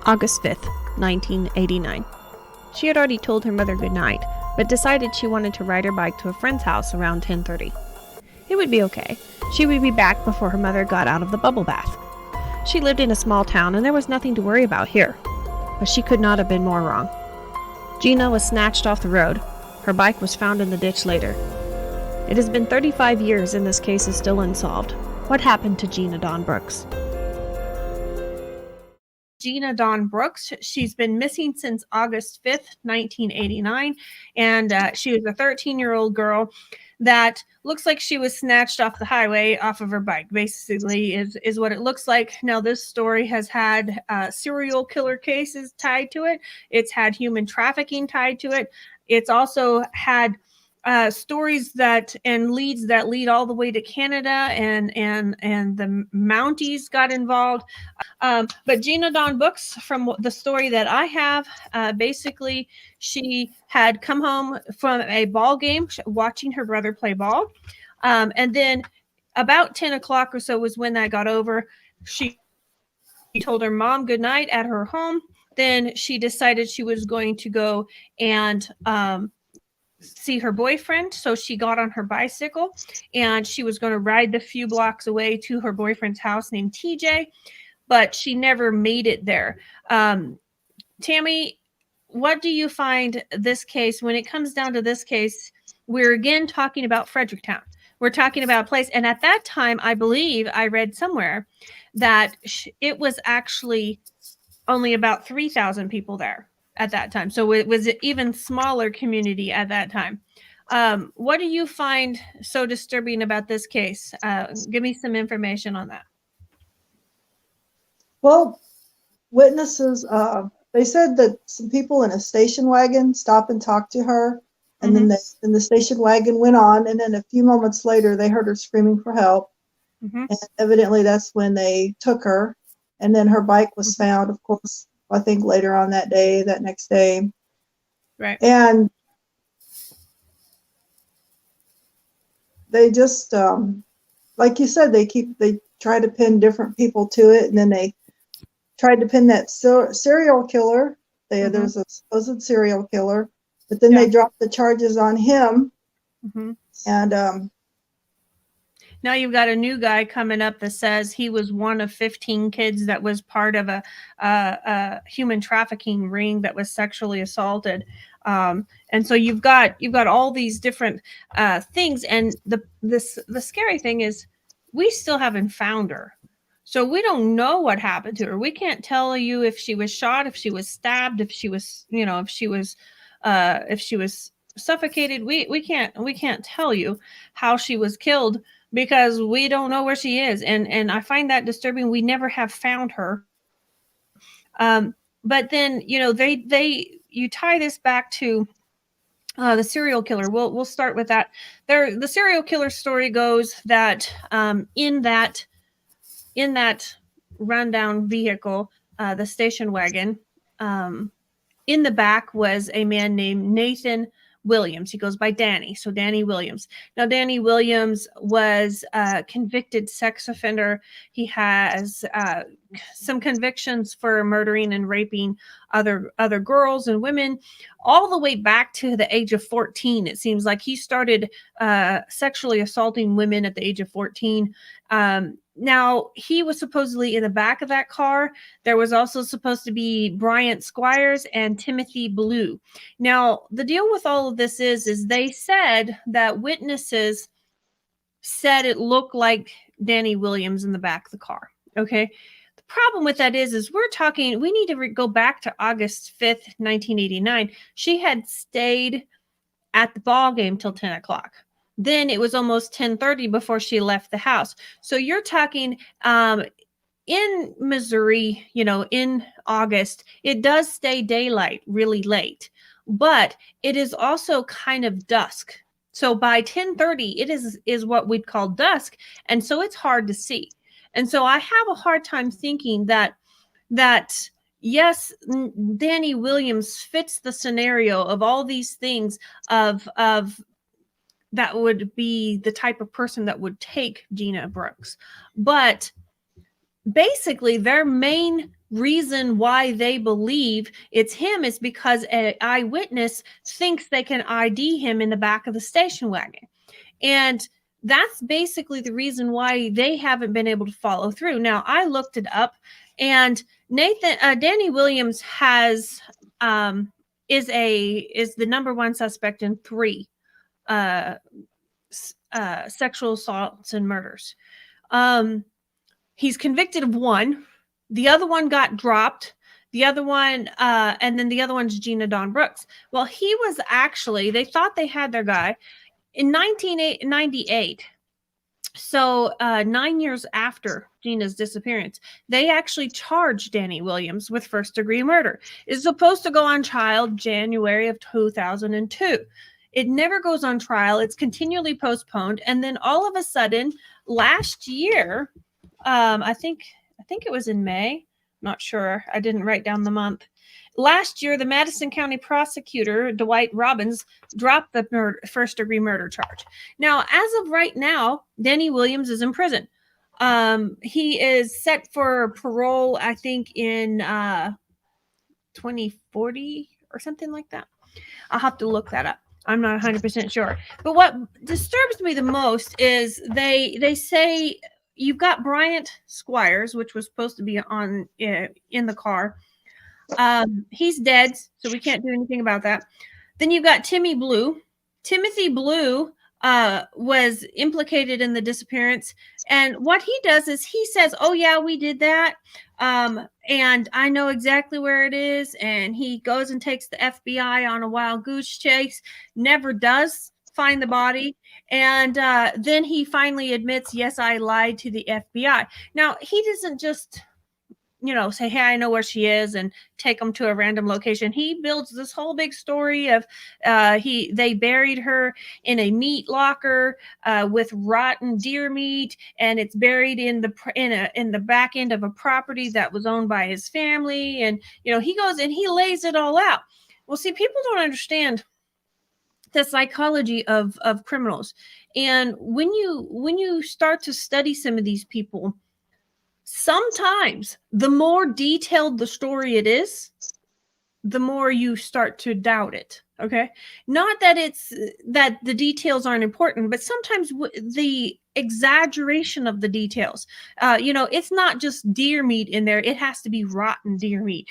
August 5th, 1989. She had already told her mother goodnight, but decided she wanted to ride her bike to a friend's house around 10:30. It would be okay. She would be back before her mother got out of the bubble bath. She lived in a small town and there was nothing to worry about here. But she could not have been more wrong. Gina was snatched off the road. Her bike was found in the ditch later. It has been 35 years and this case is still unsolved. What happened to Gina Dawn Brooks? Gina Dawn Brooks. She's been missing since August 5th, 1989, and she was a 13-year-old girl that looks like she was snatched off the highway off of her bike, basically is what it looks like. Now, this story has had serial killer cases tied to it. It's had human trafficking tied to it. It's also had stories that and leads that lead all the way to Canada, and the Mounties got involved. But Gina Dawn Brooks, from the story that I have, basically she had come home from a ball game, watching her brother play ball, and then about 10 o'clock or so was when that got over. She told her mom goodnight at her home. Then she decided she was going to go and see her boyfriend. So she got on her bicycle and she was going to ride the few blocks away to her boyfriend's house named TJ, but she never made it there. Tammy, what do you find this case, when it comes down to this case, we're again talking about Fredericktown. We're talking about a place. And at that time, I believe I read somewhere that it was actually only about 3,000 people there at that time. So it was an even smaller community at that time. What do you find so disturbing about this case? Give me some information on that. Well, witnesses, they said that some people in a station wagon stopped and talked to her, and then the station wagon went on, and then a few moments later, they heard her screaming for help. And evidently that's when they took her, and then her bike was found, of course, I think later on that day, that next day. Right. And they just, like you said, they try to pin different people to it, and then they tried to pin that serial killer. There was a supposed serial killer, but then they dropped the charges on him. And now you've got a new guy coming up that says he was one of 15 kids that was part of a human trafficking ring that was sexually assaulted. And so you've got all these different things. And the scary thing is we still haven't found her. So we don't know what happened to her. We can't tell you if she was shot, if she was stabbed, if she was, if she was suffocated. We can't tell you how she was killed, because we don't know where she is. And I find that disturbing. We never have found her. But then, you tie this back to the serial killer. We'll start with that. The serial killer story goes that in that rundown vehicle, the station wagon, in the back was a man named Nathan Williams. He goes by Danny. So Danny Williams. Now, Danny Williams was a convicted sex offender. He has some convictions for murdering and raping other girls and women all the way back to the age of 14. It seems like he started sexually assaulting women at the age of 14. Now, he was supposedly in the back of that car. There was also supposed to be Bryant Squires and Timothy Blue. Now, the deal with all of this is they said that witnesses said it looked like Danny Williams in the back of the car. Okay. The problem with that is we need to go back to August 5th, 1989. She had stayed at the ball game till 10 o'clock. Then it was almost 10:30 before she left the house. So you're talking in Missouri, in August, it does stay daylight really late, but it is also kind of dusk. So by 10:30, it is what we'd call dusk. And so it's hard to see. And so I have a hard time thinking that yes, Danny Williams fits the scenario of all these things of that would be the type of person that would take Gina Brooks. But basically their main reason why they believe it's him is because an eyewitness thinks they can ID him in the back of the station wagon. And that's basically the reason why they haven't been able to follow through. Now, I looked it up, and Danny Williams is the number one suspect in 3 sexual assaults and murders. He's convicted of 1. The other one got dropped. The other one, and then the other one's Gina Dawn Brooks. Well, he was actually, they thought they had their guy in 1998. So 9 years after Gina's disappearance, they actually charged Danny Williams with first-degree murder. It's supposed to go on trial January of 2002. It never goes on trial. It's continually postponed. And then all of a sudden, last year, I think it was in May. Not sure. I didn't write down the month. Last year, the Madison County prosecutor, Dwight Robbins, dropped the first-degree murder charge. Now, as of right now, Danny Williams is in prison. He is set for parole, I think, in 2040 or something like that. I'll have to look that up. I'm not 100% sure. But what disturbs me the most is they say you've got Bryant Squires, which was supposed to be on in the car. He's dead, so we can't do anything about that. Then you've got Timothy Blue was implicated in the disappearance. And what he does is he says, oh, yeah, we did that. And I know exactly where it is. And he goes and takes the FBI on a wild goose chase, never does find the body. And then he finally admits, yes, I lied to the FBI. Now, he doesn't just, say, hey, I know where she is and take them to a random location. He builds this whole big story of they buried her in a meat locker with rotten deer meat, and it's buried in the back end of a property that was owned by his family. And he goes and he lays it all out. Well, see, people don't understand the psychology of criminals. And when you start to study some of these people, sometimes the more detailed the story it is, the more you start to doubt it. Okay. Not that that the details aren't important, but sometimes the exaggeration of the details, it's not just deer meat in there. It has to be rotten deer meat,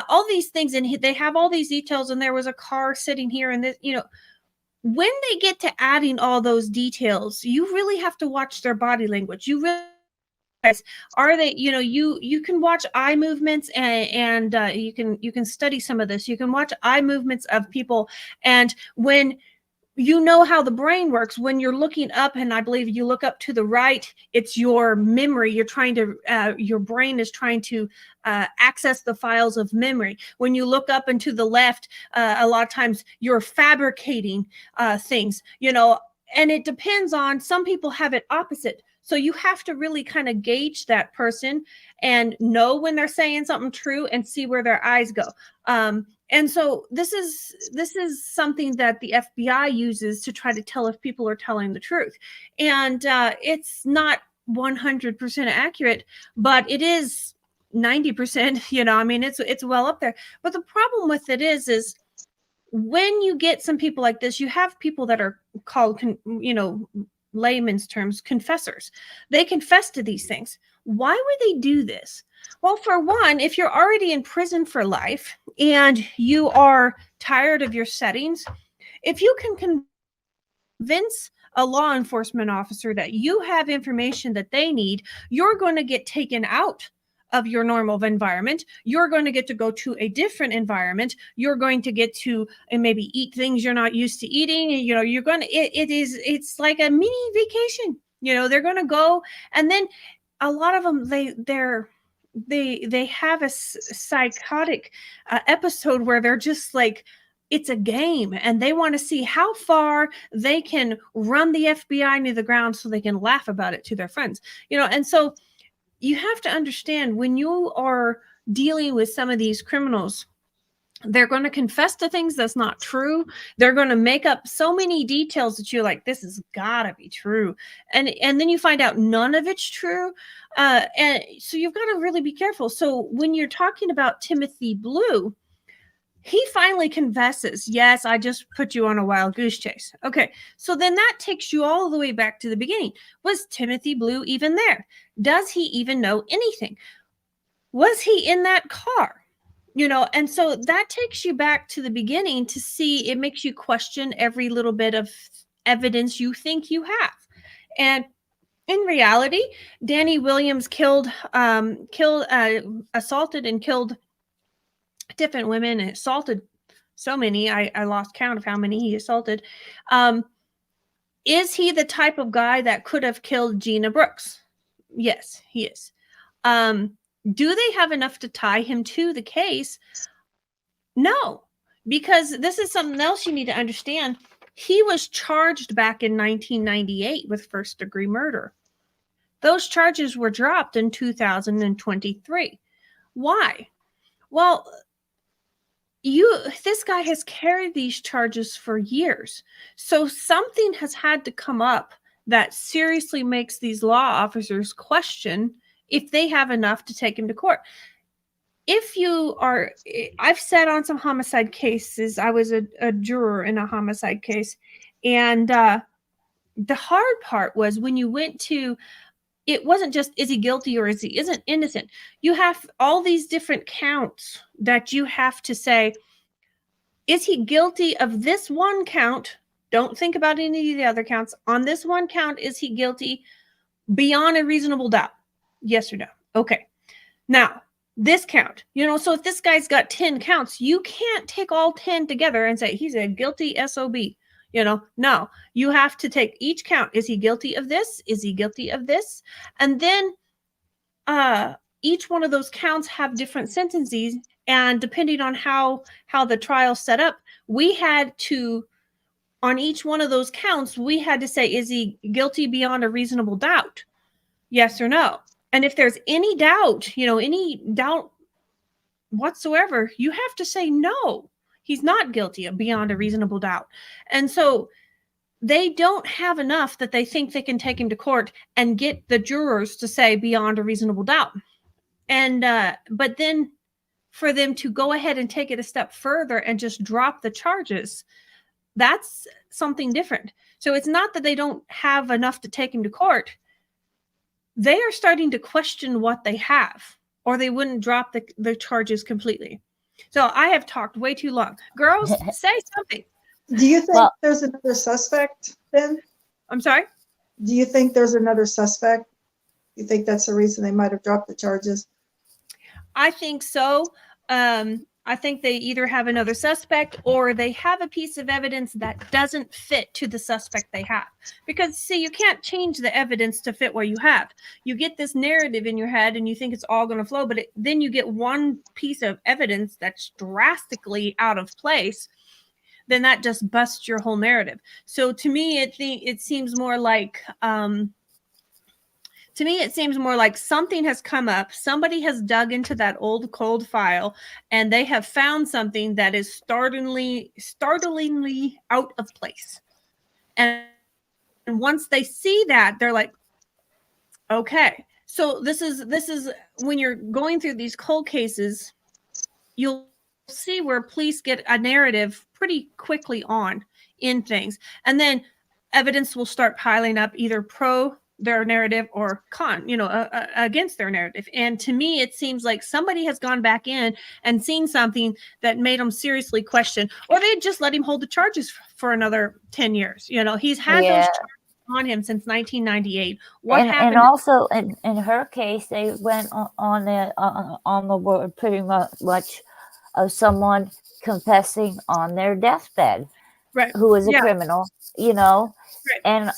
all these things. And they have all these details, and there was a car sitting here, and this, when they get to adding all those details, you really have to watch their body language. You really, are they, you can watch eye movements, and you can study some of this. You can watch eye movements of people, and when how the brain works, when you're looking up, and I believe you look up to the right, it's your memory. You're trying to your brain is trying to access the files of memory. When you look up and to the left, a lot of times you're fabricating things, and it depends on, some people have it opposite. So you have to really kind of gauge that person and know when they're saying something true and see where their eyes go. And so this is something that the FBI uses to try to tell if people are telling the truth. And it's not 100% accurate, but it is 90%. It's well up there. But the problem with it is when you get some people like this, you have people that are called, layman's terms, confessors. They confess to these things. Why would they do this? Well, for one, if you're already in prison for life and you are tired of your settings, if you can convince a law enforcement officer that you have information that they need, you're going to get taken out of your normal environment. You're going to get to go to a different environment. You're going to get to maybe eat things you're not used to eating. You're going to, it's like a mini vacation. They're going to go, and then a lot of them, they have a psychotic episode where they're just like, it's a game, and they want to see how far they can run the FBI into the ground so they can laugh about it to their friends, and so you have to understand, when you are dealing with some of these criminals, They're going to confess to things that's not true. They're going to make up so many details that you're like, this has got to be true. And then you find out none of it's true. And so you've got to really be careful. So when you're talking about Timothy Blue, he finally confesses, yes, I just put you on a wild goose chase. Okay, so then that takes you all the way back to the beginning. Was Timothy Blue even there? Does he even know anything? Was he in that car? And so that takes you back to the beginning to see, it makes you question every little bit of evidence you think you have. And in reality, Danny Williams assaulted and killed different women and assaulted so many. I lost count of how many he assaulted. Is he the type of guy that could have killed Gina Brooks? Yes, he is. Do they have enough to tie him to the case? No, because this is something else you need to understand. He was charged back in 1998 with first-degree murder. Those charges were dropped in 2023. Why? Well, this guy has carried these charges for years. So something has had to come up that seriously makes these law officers question if they have enough to take him to court. I've sat on some homicide cases. I was a juror in a homicide case. And the hard part was when you went to, it wasn't just, is he guilty or is he isn't innocent? You have all these different counts that you have to say, is he guilty of this one count? Don't think about any of the other counts. On this one count, is he guilty beyond a reasonable doubt? Yes or no? Okay. Now, this count, so if this guy's got 10 counts, you can't take all 10 together and say he's a guilty SOB. No, you have to take each count. Is he guilty of this? Is he guilty of this? And then each one of those counts have different sentences. And depending on how the trial set up, we had to, on each one of those counts, we had to say, is he guilty beyond a reasonable doubt? Yes or no? And if there's any doubt, any doubt whatsoever, you have to say, no, he's not guilty beyond a reasonable doubt. And so they don't have enough that they think they can take him to court and get the jurors to say beyond a reasonable doubt. And, but then for them to go ahead and take it a step further and just drop the charges, that's something different. So it's not that they don't have enough to take him to court. They are starting to question what they have, or they wouldn't drop the charges completely. So I have talked way too long. Girls, say something. Do you think there's another suspect then? I'm sorry? Do you think there's another suspect? You think that's the reason they might have dropped the charges? I think so. I think they either have another suspect or they have a piece of evidence that doesn't fit to the suspect they have. Because, see, you can't change the evidence to fit what you have. You get this narrative in your head and you think it's all going to flow, but then you get one piece of evidence that's drastically out of place, then that just busts your whole narrative. So to me, it seems more like... To me, it seems more like something has come up. Somebody has dug into that old cold file and they have found something that is startlingly out of place. And once they see that, they're like, okay. So this is when you're going through these cold cases, you'll see where police get a narrative pretty quickly on in things. And then evidence will start piling up, either pro their narrative or con, against their narrative. And to me, it seems like somebody has gone back in and seen something that made them seriously question, or they just let him hold the charges for another 10 years. He's had those charges on him since 1998. What happened? And also in her case, they went on the word pretty much of someone confessing on their deathbed, right? Who was a criminal, Right. And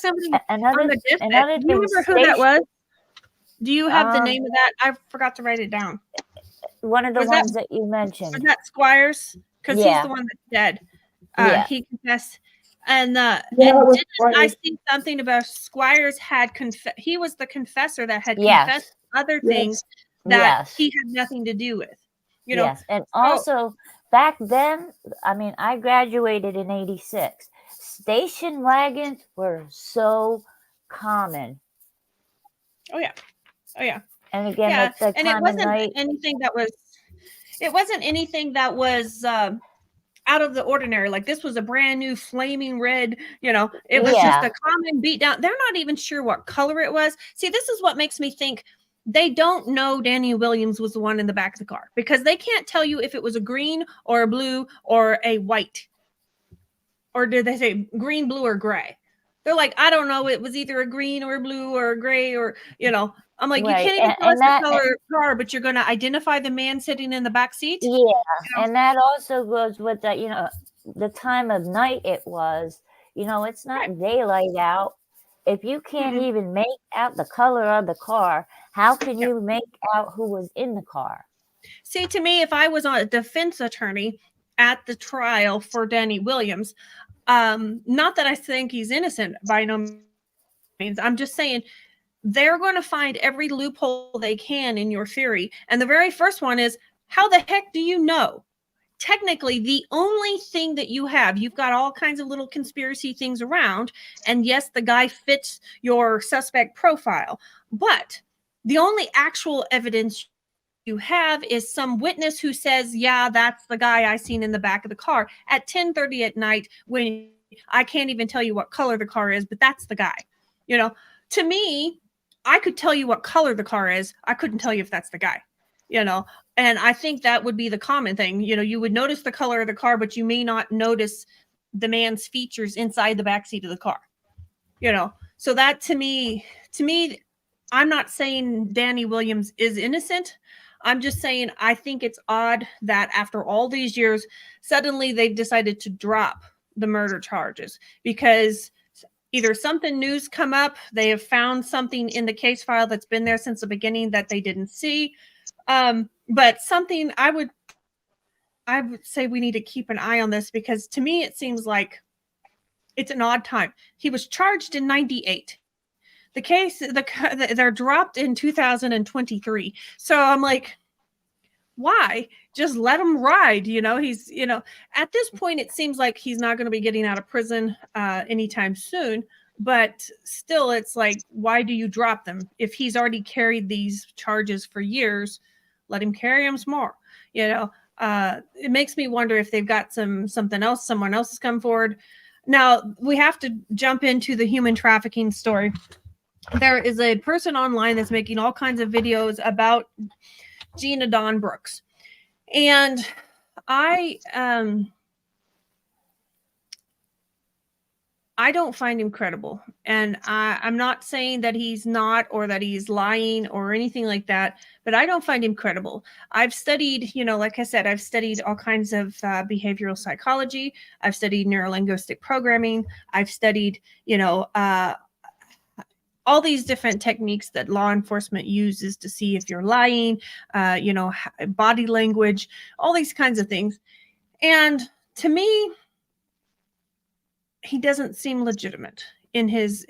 another do you remember who that was? Do you have the name of that? I forgot to write it down. One of the ones that you mentioned. Was that Squires? Because he's the one that's dead. He confessed. And didn't I see something about Squires had he was the confessor that had confessed other things that he had nothing to do with. Yes, and also back then, I mean, I graduated in 86. Station wagons were so common. Oh yeah. Oh yeah. And again, Yeah. at the And it time of wasn't night, anything that was out of the ordinary. Like this was a brand new flaming red, it was just Yeah. a common beat down. They're not even sure what color it was. See, this is what makes me think they don't know Danny Williams was the one in the back of the car, because they can't tell you if it was a green or a blue or a white. Or did they say green, blue, or gray? They're like, I don't know. It was either a green or a blue or a gray, or, I'm like, you right. can't even tell us the that, color of the car, but you're going to identify the man sitting in the back seat? yeah. And that also goes with that, the time of night it was. It's not Right. daylight out. If you can't even make out the color of the car, how can you make out who was in the car? See, to me, if I was a defense attorney at the trial for Danny Williams, not that I think he's innocent by no means, I'm just saying they're going to find every loophole they can in your theory. And the very first one is, how the heck do you know? Technically, the only thing that you've got all kinds of little conspiracy things around. And yes, the guy fits your suspect profile, but the only actual evidence you have is some witness who says, yeah, that's the guy I seen in the back of the car at 10:30 at night, when I can't even tell you what color the car is, but that's the guy. To me, I could tell you what color the car is. I couldn't tell you if that's the guy, and I think that would be the common thing. You would notice the color of the car, but you may not notice the man's features inside the backseat of the car, so that to me, I'm not saying Danny Williams is innocent. I'm just saying I think it's odd that after all these years, suddenly they've decided to drop the murder charges, because either something new's come up, they have found something in the case file that's been there since the beginning that they didn't see. But something I would say we need to keep an eye on this, because to me it seems like it's an odd time. He was charged in 98. The case, they're dropped in 2023. So I'm like, why? Just let him ride. He's, at this point, it seems like he's not going to be getting out of prison anytime soon. But still, it's like, why do you drop them? If he's already carried these charges for years, let him carry them some more. It makes me wonder if they've got something else, someone else has come forward. Now, we have to jump into the human trafficking story. There is a person online that's making all kinds of videos about Gina Dawn Brooks. And I don't find him credible. And I'm not saying that he's not, or that he's lying or anything like that, but I don't find him credible. I've studied, like I said, I've studied all kinds of behavioral psychology. I've studied neurolinguistic programming. I've studied, all these different techniques that law enforcement uses to see if you're lying, body language, all these kinds of things. And to me, he doesn't seem legitimate in his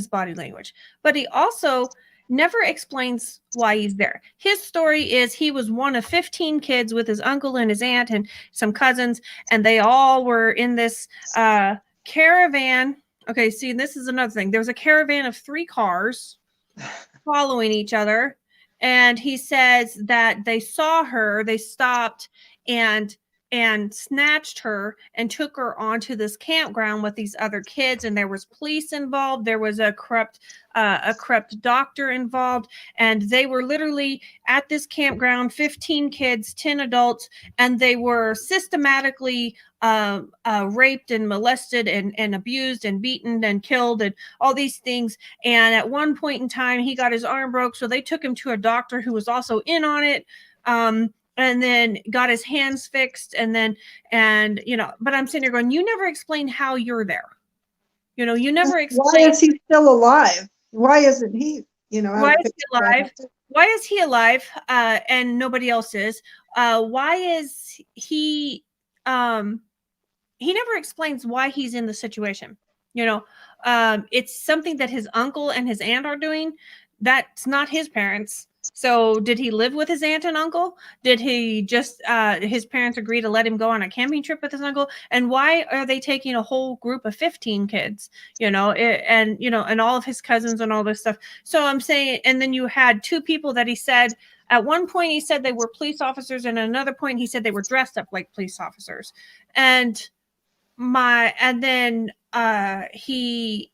body language, but he also never explains why he's there. His story is he was one of 15 kids with his uncle and his aunt and some cousins, and they all were in this caravan. Okay, see, this is another thing. There was a caravan of 3 cars following each other, and he says that they saw her, they stopped and snatched her and took her onto this campground with these other kids, and there was police involved. There was a corrupt doctor involved, and they were literally at this campground, 15 kids, 10 adults, and they were systematically raped and molested and abused and beaten and killed and all these things. And at one point in time, he got his arm broke, so they took him to a doctor who was also in on it. And then got his hands fixed, but I'm sitting there going, you never explain how you're there. You never explain. Why is he still alive? Why isn't he, why is he alive? Why is he alive? And nobody else is. Why is he never explains why he's in the situation. It's something that his uncle and his aunt are doing. That's not his parents. So did he live with his aunt and uncle? Did he just his parents agree to let him go on a camping trip with his uncle? And why are they taking a whole group of 15 kids, and all of his cousins and all this stuff? So I'm saying, and then you had two people that he said at one point he said they were police officers, and at another point he said they were dressed up like police officers. And then he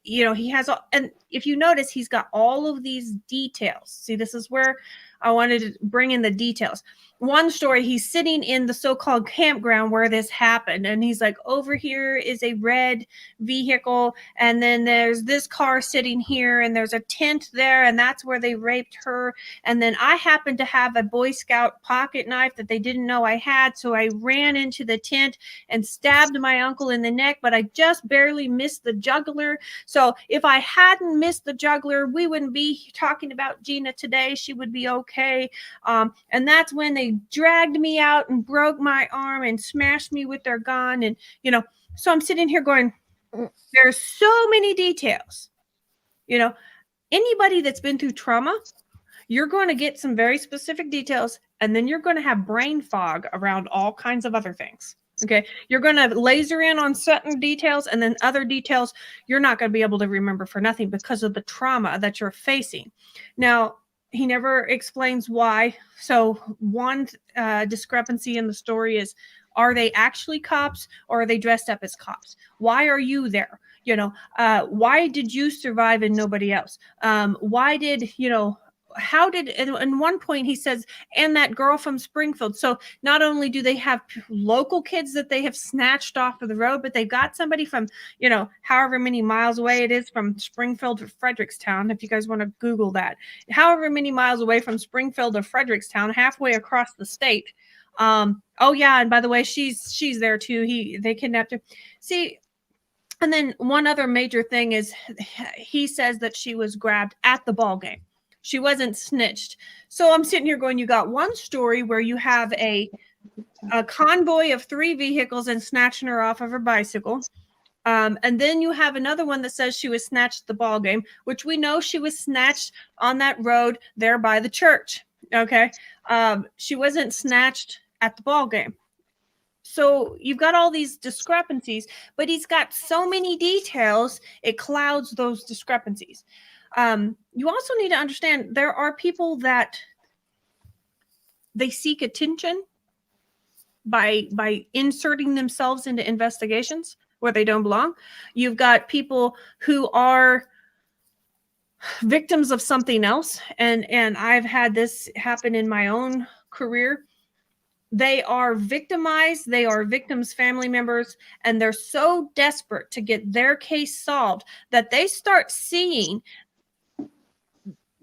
has all, and if you notice, he's got all of these details. See, this is where I wanted to bring in the details. One story, he's sitting in the so-called campground where this happened, and he's like, over here is a red vehicle, and then there's this car sitting here, and there's a tent there, and that's where they raped her. And then I happened to have a Boy Scout pocket knife that they didn't know I had, so I ran into the tent and stabbed my uncle in the neck, but I just barely missed the jugular. So if I hadn't missed the jugular, we wouldn't be talking about Gina today. She would be okay. And that's when they dragged me out and broke my arm and smashed me with their gun. And, so I'm sitting here going, there's so many details. Anybody that's been through trauma, you're going to get some very specific details, and then you're going to have brain fog around all kinds of other things. Okay. You're going to laser in on certain details, and then other details you're not going to be able to remember for nothing because of the trauma that you're facing. Now, he never explains why. So one discrepancy in the story is, are they actually cops or are they dressed up as cops? Why are you there? Why did you survive and nobody else? Why did, how did, in one point he says, and that girl from Springfield. So not only do they have local kids that they have snatched off of the road, but they've got somebody from, however many miles away it is from Springfield to Fredericktown. If you guys want to Google that, however many miles away from Springfield to Fredericktown, halfway across the state. Oh yeah. And by the way, she's there too. They kidnapped her. See, and then one other major thing is he says that she was grabbed at the ball game. She wasn't snitched. So I'm sitting here going, you got one story where you have a convoy of 3 vehicles and snatching her off of her bicycle. And then you have another one that says she was snatched at the ball game, which we know she was snatched on that road there by the church. Okay. She wasn't snatched at the ball game. So you've got all these discrepancies, but he's got so many details, it clouds those discrepancies. You also need to understand there are people that they seek attention by inserting themselves into investigations where they don't belong. You've got people who are victims of something else, and I've had this happen in my own career. They are victimized, they are victims' family members, and they're so desperate to get their case solved that they start seeing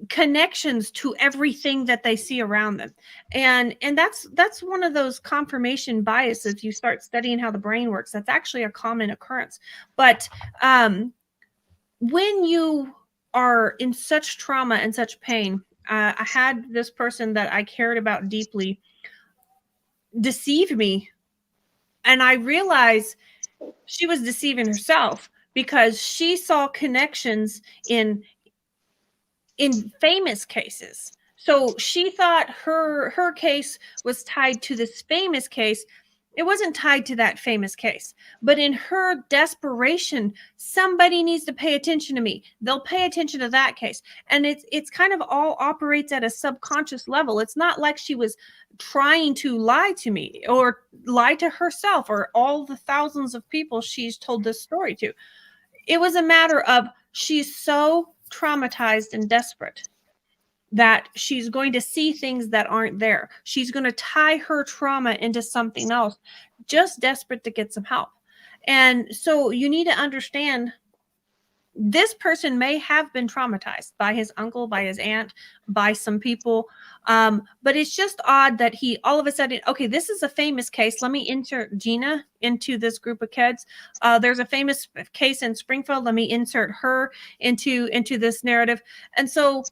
connections to everything that they see around them. And that's one of those confirmation biases. You start studying how the brain works. That's actually a common occurrence. But when you are in such trauma and such pain, I had this person that I cared about deeply deceive me, and I realized she was deceiving herself because she saw connections in famous cases. So she thought her case was tied to this famous case. It wasn't tied to that famous case, but in her desperation, somebody needs to pay attention to me. They'll pay attention to that case. And it's kind of all operates at a subconscious level. It's not like she was trying to lie to me or lie to herself or all the thousands of people she's told this story to. It was a matter of she's so traumatized and desperate that she's going to see things that aren't there. She's going to tie her trauma into something else, just desperate to get some help. And so you need to understand this person may have been traumatized by his uncle, by his aunt, by some people. But it's just odd that he all of a sudden, okay, this is a famous case. Let me insert Gina into this group of kids. There's a famous case in Springfield. Let me insert her into this narrative. And so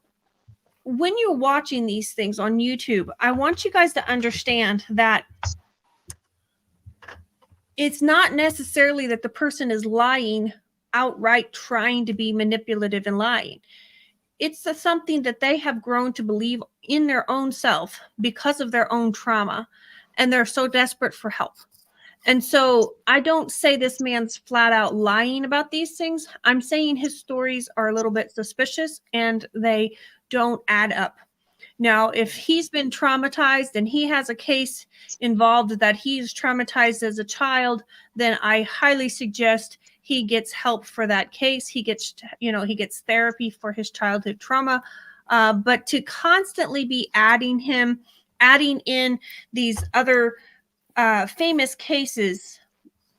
when you're watching these things on YouTube, I want you guys to understand that it's not necessarily that the person is lying outright, trying to be manipulative and lying. it's something that they have grown to believe in their own self because of their own trauma, and they're so desperate for help. And so I don't say this man's flat out lying about these things. I'm saying his stories are a little bit suspicious and they don't add up. Now, if he's been traumatized and he has a case involved that he's traumatized as a child, then I highly suggest he gets help for that case. He gets, he gets therapy for his childhood trauma. But to constantly be adding in these other famous cases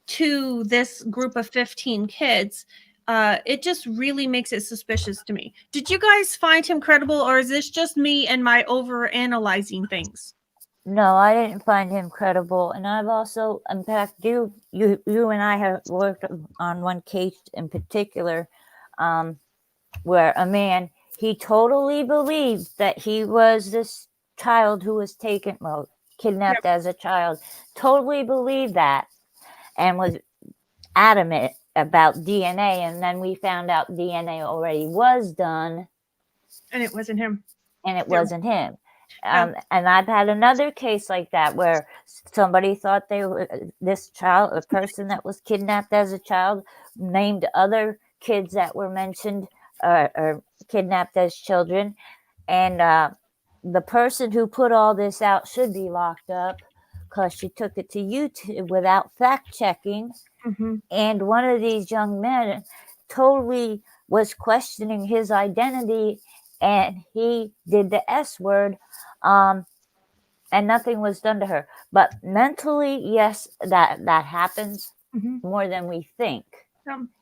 to this group of 15 kids, it just really makes it suspicious to me. Did you guys find him credible, or is this just me and my over analyzing things? No, I didn't find him credible. And I've also, in fact, you and I have worked on one case in particular, where a man, he totally believed that he was this child who was kidnapped as a child, totally believed that, and was adamant about DNA. And then we found out DNA already was done, and it wasn't him. Wasn't him. And I've had another case like that where somebody thought they were a person that was kidnapped as a child, named other kids that were mentioned or kidnapped as children, and the person who put all this out should be locked up because she took it to YouTube without fact checking. Mm-hmm. And one of these young men totally was questioning his identity, and he did the S word, and nothing was done to her. But mentally, yes, that happens more than we think.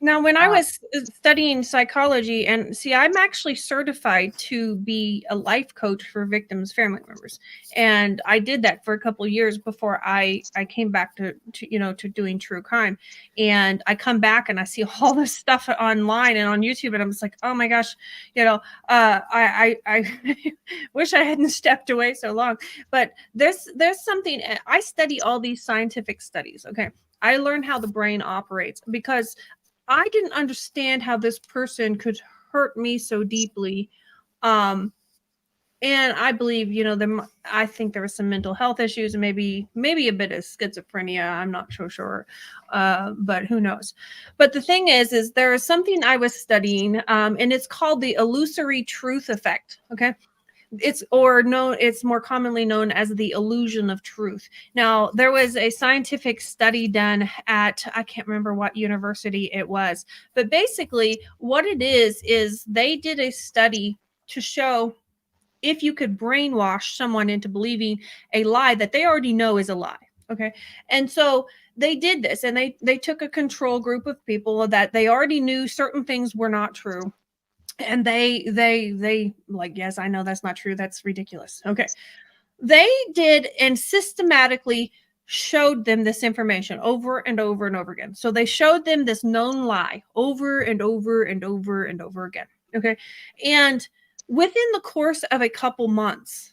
Now, when I was studying psychology, and see, I'm actually certified to be a life coach for victims' family members, and I did that for a couple of years before I came back to doing true crime. And I come back and I see all this stuff online and on YouTube, and I'm just like, oh my gosh, I wish I hadn't stepped away so long. But there's something. I study all these scientific studies. Okay. I learned how the brain operates because I didn't understand how this person could hurt me so deeply. And I believe, I think there were some mental health issues and maybe a bit of schizophrenia. I'm not so sure, but who knows? But the thing is there is something I was studying, and it's called the illusory truth effect. Okay. It's more commonly known as the illusion of truth. Now, there was a scientific study done at, I can't remember what university it was, but basically what it is they did a study to show if you could brainwash someone into believing a lie that they already know is a lie. Okay. And so they did this, and they took a control group of people that they already knew certain things were not true. And they like, yes, I know that's not true. That's ridiculous. Okay. They did and systematically showed them this information over and over and over again. So they showed them this known lie over and over and over and over again. Okay. And within the course of a couple months,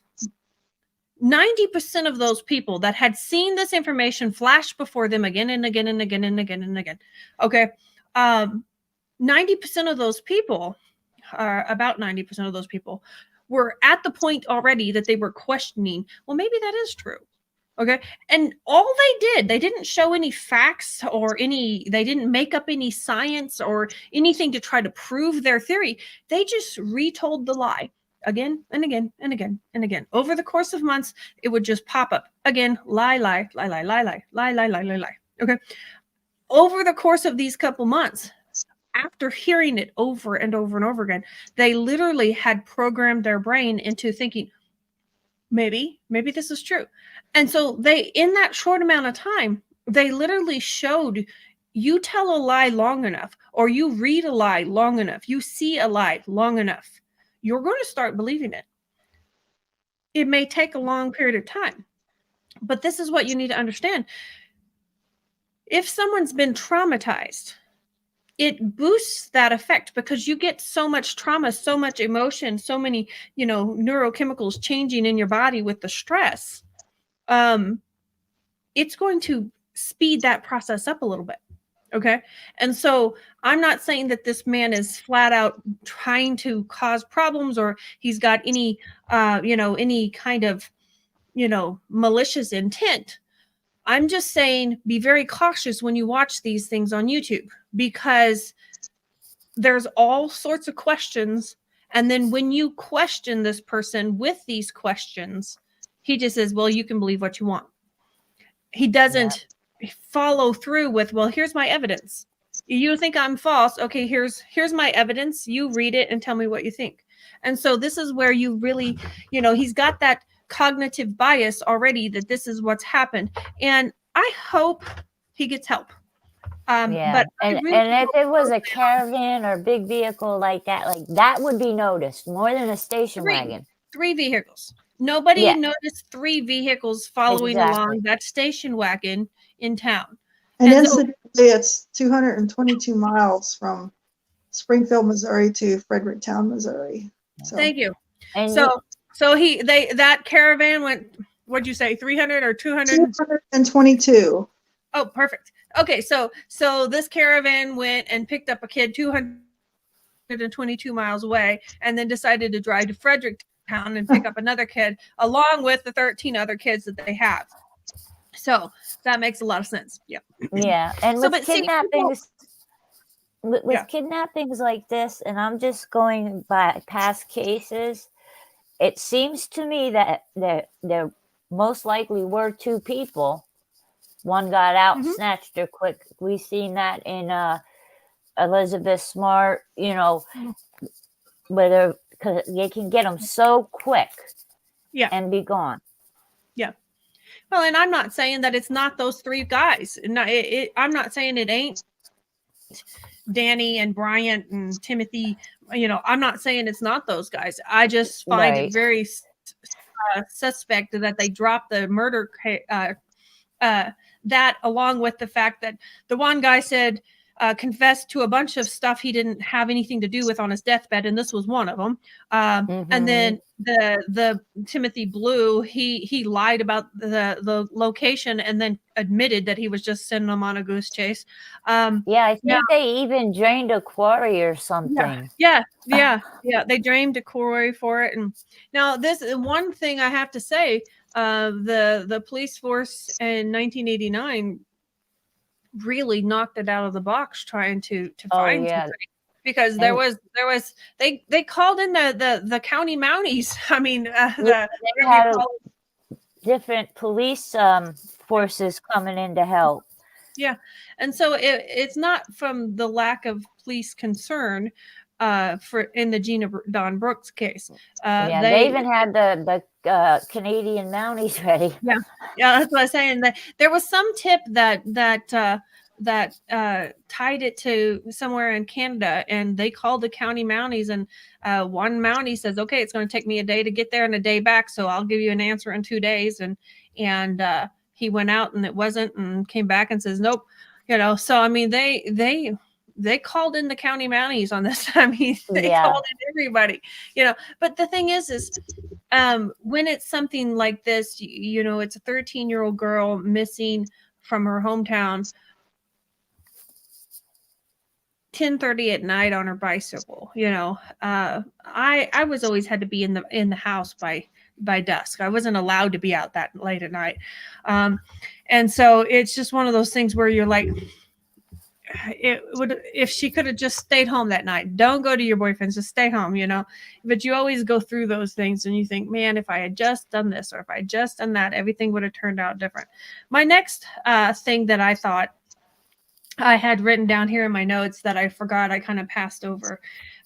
90% of those people that had seen this information flash before them again and again and again and again and again. Okay. 90% of those people, about 90% of those people, were at the point already that they were questioning, well, maybe that is true. Okay. And all they didn't show any facts they didn't make up any science or anything to try to prove their theory. They just retold the lie again and again and again and again. Over the course of months, it would just pop up again, lie. Okay. Over the course of these couple months, after hearing it over and over and over again, they literally had programmed their brain into thinking, maybe this is true. And so in that short amount of time, they literally showed, you tell a lie long enough, or you read a lie long enough, you see a lie long enough, you're going to start believing it. It may take a long period of time, but this is what you need to understand. If someone's been traumatized, it boosts that effect because you get so much trauma, so much emotion, so many, neurochemicals changing in your body with the stress. It's going to speed that process up a little bit. Okay. And so I'm not saying that this man is flat out trying to cause problems or he's got any, any kind of, malicious intent. I'm just saying be very cautious when you watch these things on YouTube because there's all sorts of questions. And then when you question this person with these questions, he just says, well, you can believe what you want. He doesn't follow through with, well, here's my evidence. You think I'm false. Okay, here's my evidence. You read it and tell me what you think. And so this is where you really, he's got that cognitive bias already that this is what's happened. And I hope he gets help. But and if it was a caravan or big vehicle like that would be noticed more than a station wagon. 3 vehicles. Nobody noticed 3 vehicles following along that station wagon in town. And incidentally, it's 222 miles from Springfield, Missouri to Fredericktown, Missouri. So. Thank you. And that caravan went, what'd you say, 300 or 200? 222. Oh, perfect. Okay, so this caravan went and picked up a kid 222 miles away and then decided to drive to Fredericktown and pick up another kid along with the 13 other kids that they have. So that makes a lot of sense. Yeah. Yeah. And with kidnappings like this, and I'm just going by past cases, it seems to me that there most likely were 2 people. One got out, snatched her quick. We've seen that in Elizabeth Smart, where because they can get them so quick and be gone. Yeah. Well, and I'm not saying that it's not those 3 guys. I'm not saying it ain't Danny and Bryant and Timothy. I'm not saying it's not those guys. I just find it very suspect that they dropped the murder that along with the fact that the one guy said confessed to a bunch of stuff he didn't have anything to do with on his deathbed, and this was one of them. And then the Timothy Blue, he lied about the location and then admitted that he was just sending them on a goose chase. I think they even drained a quarry or something. Yeah. They drained a quarry for it. And now this one thing I have to say, the police force in 1989 really knocked it out of the box trying to find somebody, because there was they called in the county Mounties. I mean, they had different police forces coming in to help. Yeah, and so it's not from the lack of police concern in the Gina Dawn Brooks case. They even had the Canadian Mounties ready. Yeah, that's what I was saying. That there was some tip that tied it to somewhere in Canada, and they called the county Mounties, and one Mountie says, "Okay, it's going to take me a day to get there and a day back, so I'll give you an answer in 2 days." And he went out and it wasn't, and came back and says, "Nope." So I mean, they called in the county Mounties on this. I mean, they called in everybody. But the thing is when it's something like this, it's a 13-year-old girl missing from her hometown, 10:30 at night on her bicycle. I was always had to be in the house by dusk. I wasn't allowed to be out that late at night. And so it's just one of those things where you're like, if she could have just stayed home that night. Don't go to your boyfriend's, just stay home, but you always go through those things and you think, man, if I had just done this or if I had just done that, everything would have turned out different. My next thing that I thought I had written down here in my notes that I forgot, I kind of passed over.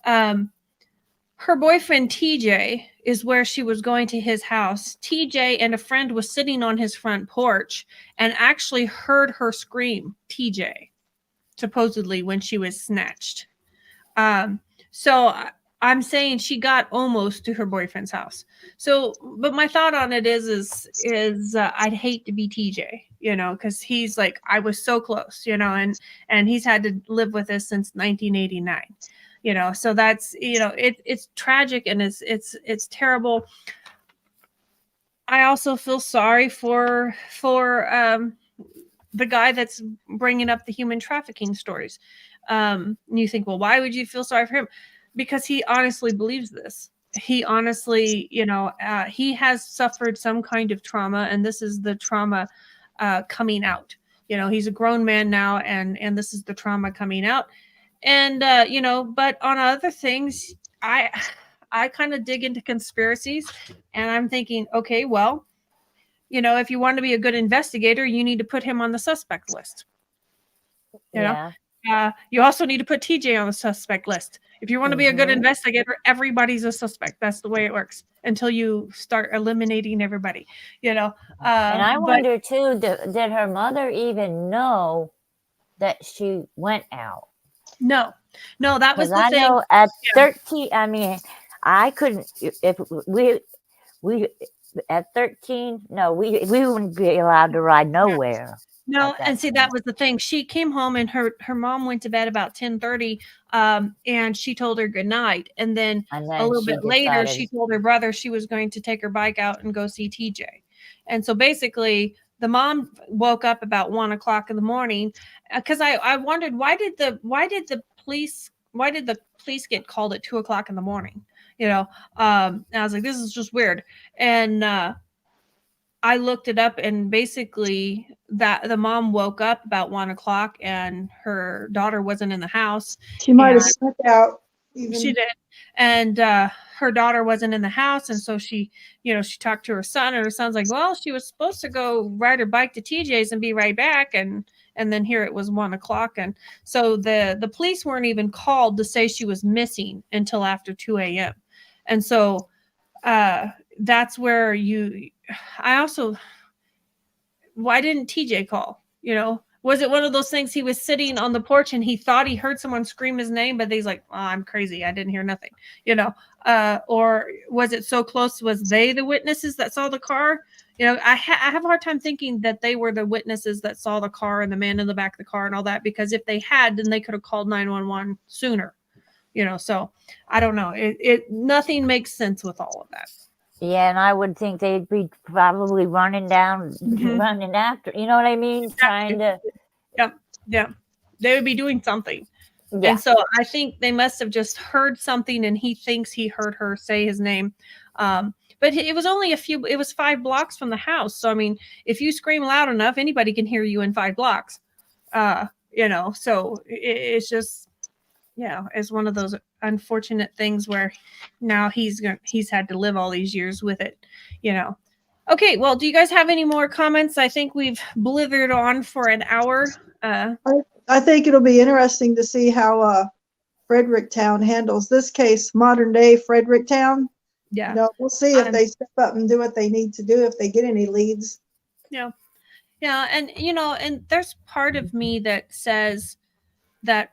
Her boyfriend TJ is where she was going to his house. TJ and a friend was sitting on his front porch and actually heard her scream, TJ, supposedly when she was snatched. So I'm saying she got almost to her boyfriend's house. So, but my thought on it is I'd hate to be TJ, because he's like, I was so close, and he's had to live with us since 1989, so that's, it's tragic and it's terrible. I also feel sorry for the guy that's bringing up the human trafficking stories. You think, well, why would you feel sorry for him? Because he honestly believes this. He honestly, he has suffered some kind of trauma, and this is the trauma coming out. He's a grown man now, and this is the trauma coming out. And but on other things, I kind of dig into conspiracies, and I'm thinking, okay, well, if you want to be a good investigator, you need to put him on the suspect list. You also need to put TJ on the suspect list. If you want to be a good investigator, everybody's a suspect. That's the way it works until you start eliminating everybody, And I wonder too, did her mother even know that she went out? No, that was the thing. I know at 13, I mean, I couldn't, if we at 13, no, we wouldn't be allowed to ride nowhere. No, and see, that was the thing. She came home and her mom went to bed about 10:30, and she told her good night. And then a little bit later, she told her brother she was going to take her bike out and go see TJ. And so basically, the mom woke up about 1 o'clock in the morning, because I wondered why did the police get called at 2 o'clock in the morning? And I was like, this is just weird. And I looked it up, and basically that the mom woke up about 1 o'clock and her daughter wasn't in the house. She might have snuck out. She did. And her daughter wasn't in the house. And so she talked to her son, and her son's like, well, she was supposed to go ride her bike to TJ's and be right back. And then here it was 1 o'clock. And so the police weren't even called to say she was missing until after 2 a.m. And so that's where why didn't TJ call? Was it one of those things he was sitting on the porch and he thought he heard someone scream his name, but he's like, oh, I'm crazy, I didn't hear nothing, or was it so close? Was they the witnesses that saw the car? I have a hard time thinking that they were the witnesses that saw the car and the man in the back of the car and all that, because if they had, then they could have called 911 sooner, so I don't know. Nothing makes sense with all of that. Yeah, and I would think they'd be probably running after, you know what I mean? Exactly. Trying to. Yeah. They would be doing something. Yeah. And so I think they must have just heard something, and he thinks he heard her say his name. But it was only it was 5 blocks from the house. So, I mean, if you scream loud enough, anybody can hear you in 5 blocks. So it's just, it's one of those unfortunate things where now he's had to live all these years with it, Okay, well, do you guys have any more comments? I think we've blithered on for an hour. I think it'll be interesting to see how Fredericktown handles this case, modern day Fredericktown. Yeah. We'll see if they step up and do what they need to do, if they get any leads. Yeah. And, and there's part of me that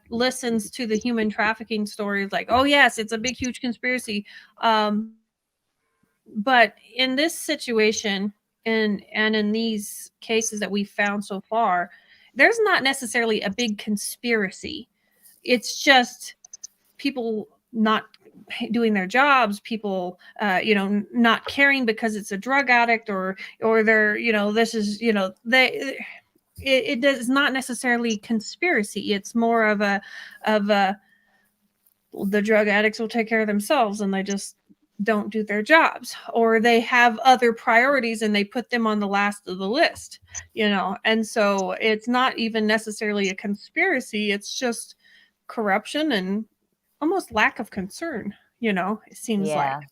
listens to the human trafficking stories like, oh yes, it's a big, huge conspiracy. But in this situation and in these cases that we've found so far, there's not necessarily a big conspiracy. It's just people not doing their jobs, people, not caring because it's a drug addict or they're, this is, it does not necessarily conspiracy. It's more of a the drug addicts will take care of themselves and they just don't do their jobs, or they have other priorities and they put them on the last of the list, and so it's not even necessarily a conspiracy. It's just corruption and almost lack of concern, it seems like.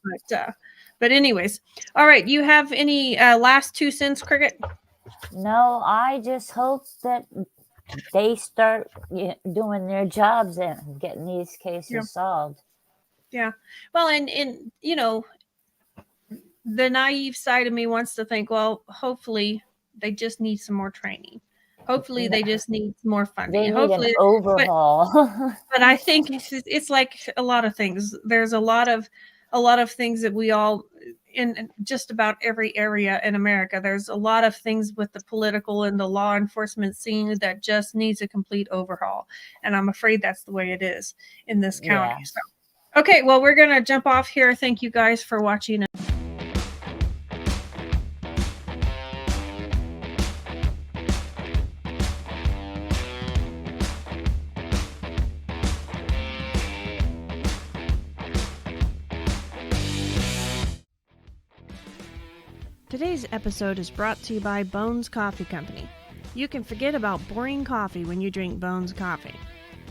But anyways, all right, you have any last 2 cents, Cricket? No, I just hope that they start doing their jobs and getting these cases solved. Yeah. Well, and the naive side of me wants to think, well, hopefully they just need some more training. Hopefully they just need more funding. They need hopefully an overhaul. But I think it's like a lot of things. There's a lot of things that we all, in just about every area in America, there's a lot of things with the political and the law enforcement scene that just needs a complete overhaul. And I'm afraid that's the way it is in this county. Yeah. So, okay, well, we're going to jump off here. Thank you guys for watching. Today's episode is brought to you by Bones Coffee Company. You can forget about boring coffee when you drink Bones Coffee.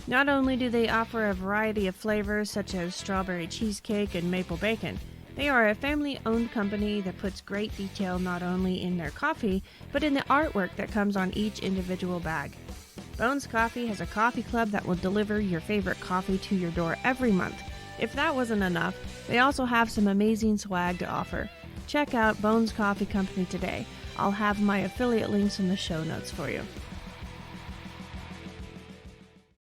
Not only do they offer a variety of flavors such as strawberry cheesecake and maple bacon, they are a family-owned company that puts great detail not only in their coffee, but in the artwork that comes on each individual bag. Bones Coffee has a coffee club that will deliver your favorite coffee to your door every month. If that wasn't enough, they also have some amazing swag to offer. Check out Bones Coffee Company today. I'll have my affiliate links in the show notes for you.